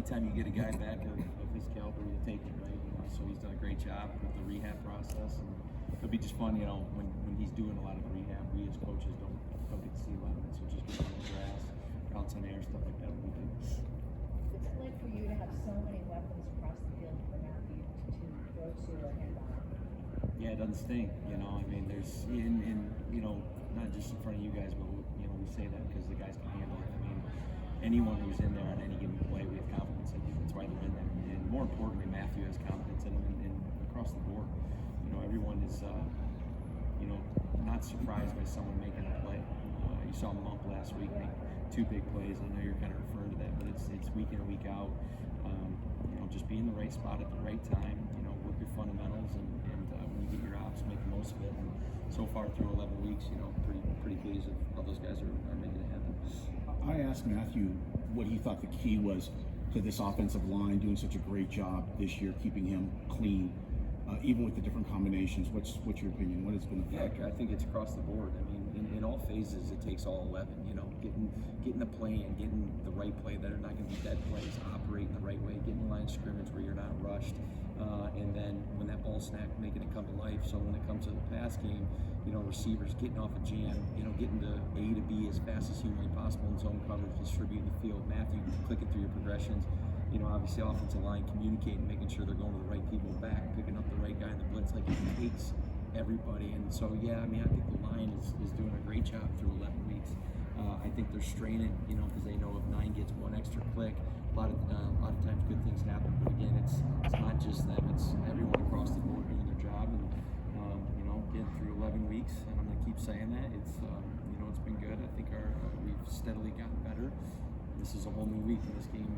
anytime you get a guy back of his caliber, you take it, right? So he's done a great job with the rehab process, and it'll be just fun, when he's doing a lot of rehab. We as coaches don't get to see a lot of it, so just get on the grass, routes on air, stuff like that. What's it like for you to have so many weapons across the field for Matthew to go to or hand off? Yeah, it doesn't sting. There's not just in front of you guys, but we say that because the guys can handle it. Anyone who's in there on any given play, we have confidence in them. That's why they're in there. And more importantly, Matthew has confidence in them, and across the board. Everyone is, not surprised by someone making a play. You saw Mump last week make 2 big plays. I know you're kind of referring to that, but it's week in and week out. Just be in the right spot at the right time. Work your fundamentals, and when you get your ops, make the most of it. And so far through 11 weeks, pretty pleased with how those guys are making it happen. I asked Matthew what he thought the key was to this offensive line doing such a great job this year, keeping him clean, even with the different combinations. What's your opinion? What has been the factor? I think it's across the board. In all phases, it takes all 11. Getting the play and getting the right play that are not going to be dead plays, operating the right way, getting the line of scrimmage where you're not rushed, and then when that ball snap, making it come to life. So when it comes to the pass game, receivers getting off a jam, getting to A to B as fast as humanly possible in zone coverage, distributing the field. Matthew clicking through your progressions. Obviously offensive line communicating, making sure they're going to the right people back, picking up the right guy in the blitz. Like, it takes everybody. And so, I think the line is doing a great job through 11 weeks. I think they're straining, because they know if 9 gets 1 extra click, a lot of times good things happen. But again, it's not just them; it's everyone across the board doing their job. And getting through 11 weeks, and I'm going to keep saying that. It's it's been good. I think we've steadily gotten better. This is a whole new week in this game.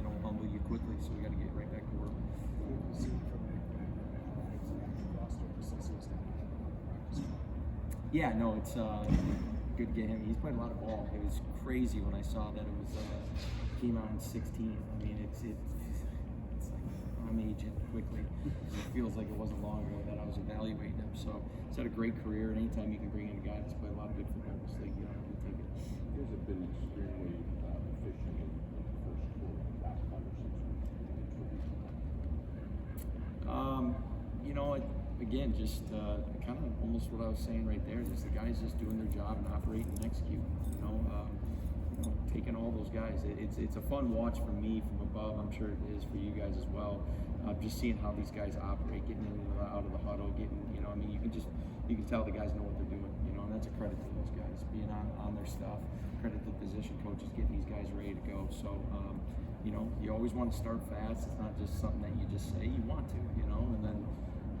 Will humble you quickly, so we got to get right back to work. Yeah, no, it's good to get him. He's played a lot of ball. It was crazy when I saw that it was came out in 16. It's like I'm aging quickly. It feels like it wasn't long ago that I was evaluating him. So he's had a great career, and anytime you can bring in a guy that's played a lot of good football in this league, we take it. Here's a been extremely efficient in the first quarter. Last 5 or 6 weeks. Again, just kind of almost what I was saying right there. Just the guys just doing their job and operating and execute. Taking all those guys. It's a fun watch for me from above. I'm sure it is for you guys as well. Just seeing how these guys operate, getting in and out of the huddle, you can tell the guys know what they're doing. And that's a credit to those guys being on their stuff. Credit to the position coaches getting these guys ready to go. So, you always want to start fast. It's not just something that you just say. You want to, and then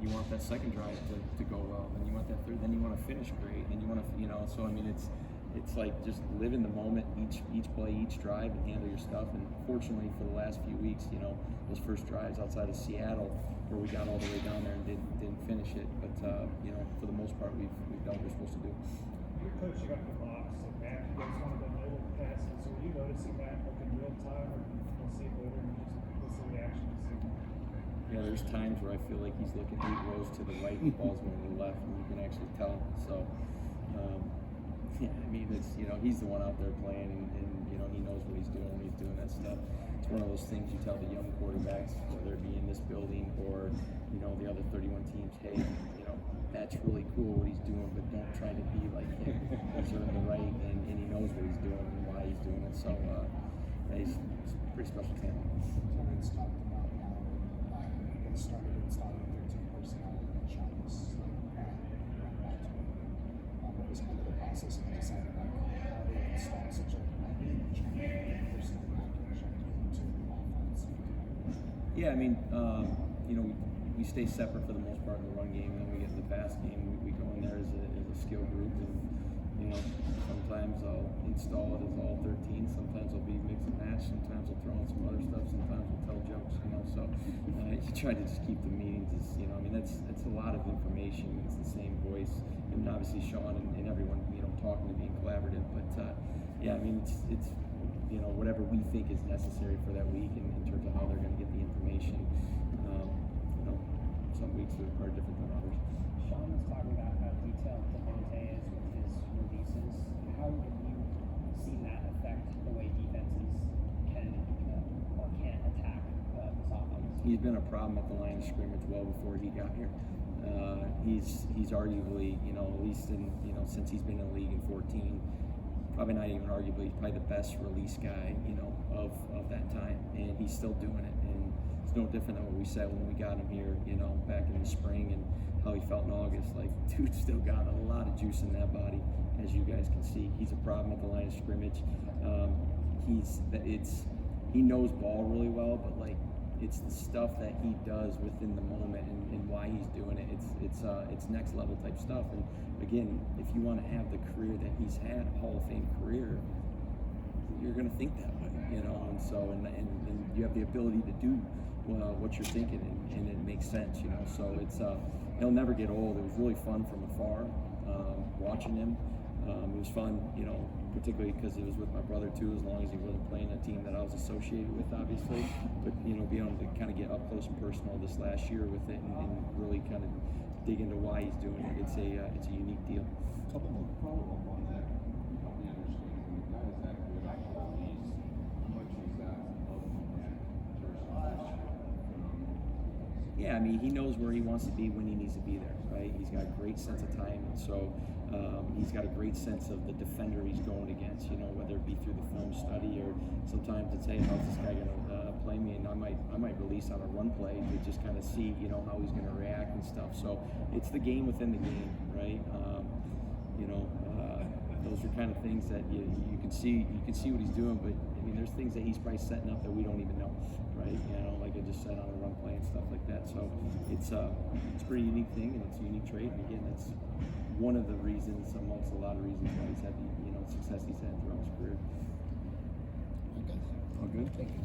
you want that second drive to go well. Then you want that third. Then you want to finish great. And you want to, So it's like just live in the moment, each play, each drive, and handle your stuff. And fortunately, for the last few weeks, those first drives outside of Seattle, where we got all the way down there and didn't finish it. But for the most part, we've done what we're supposed to do. You're coaching up the box, and Matt gets one of the middle passes. Are you noticing that in real time, or you'll see it later and just what's the reaction to see? Yeah, there's times where I feel like he's looking 8 rows to the right and the ball's going to the left, and you can actually tell. So, it's he's the one out there playing, and he knows what he's doing when he's doing that stuff. It's one of those things you tell the young quarterbacks, whether it be in this building or the other 31 teams. Hey, that's really cool what he's doing, but don't try to be like him. He's earned the right, and he knows what he's doing and why he's doing it. So he's a pretty special talent. So it's talked about how they started installing 13 personnel and Shabbos what was kind of the process of deciding how to install such a huge personnel package into the offense? Yeah, we stay separate for the most part in the run game, and then we get in the pass game. We go in there as a skill group, and sometimes I'll install it as all 13. Sometimes I'll be mix and match. Sometimes I'll throw in some other stuff. Sometimes we'll tell jokes. So you try to just keep the meetings that's a lot of information. It's the same voice, and obviously Sean and everyone talking to being collaborative. But it's whatever we think is necessary for that week in terms of how they're going to get the information. Some weeks are different than others. Sean was talking about how detailed Devontae is with his releases. How have you seen that affect the way defenses can or can't he's been a problem at the line of scrimmage well before he got here. He's arguably, you know, at least in, you know, since he's been in the league in 14, probably not even arguably, he's probably the best release guy, you know, of that time, and he's still doing it. And it's no different than what we said when we got him here, you know, back in the spring, and how he felt in August. Like, dude still got a lot of juice in that body, as you guys can see. He's a problem at the line of scrimmage. He knows ball really well, but like, it's the stuff that he does within the moment and why he's doing it. It's next level type stuff. And again, if you want to have the career that he's had, a Hall of Fame career, you're going to think that way, you know. And so, and you have the ability to do what you're thinking, and it makes sense, you know. So he'll never get old. It was really fun from afar watching him. It was fun, you know, particularly because it was with my brother too, as long as he wasn't playing a team that I was associated with, obviously. But, you know, being able to kind of get up close and personal this last year with it, and really kind of dig into why he's doing it. It's a unique deal. Couple more follow-up on that. Help me understand, when the guy is that good at the release, how much is that of that versus Yeah, I mean, he knows where he wants to be when he needs to be there, right? He's got a great sense of time, and so he's got a great sense of the defender he's going against, you know, whether it be through the film study or sometimes it's, hey, how's this guy going to play me? And I might release on a run play to just kind of see, you know, how he's going to react and stuff. So it's the game within the game, right? You know, those are kind of things that you can see what he's doing, but I mean, there's things that he's probably setting up that we don't even know, right? You know, like I just said, on a run play and stuff like that. So it's a pretty unique thing, and it's a unique trait. And again, that's one of the reasons, amongst a lot of reasons, why he's had the, you know, success he's had throughout his career. Okay. All good. Thank you.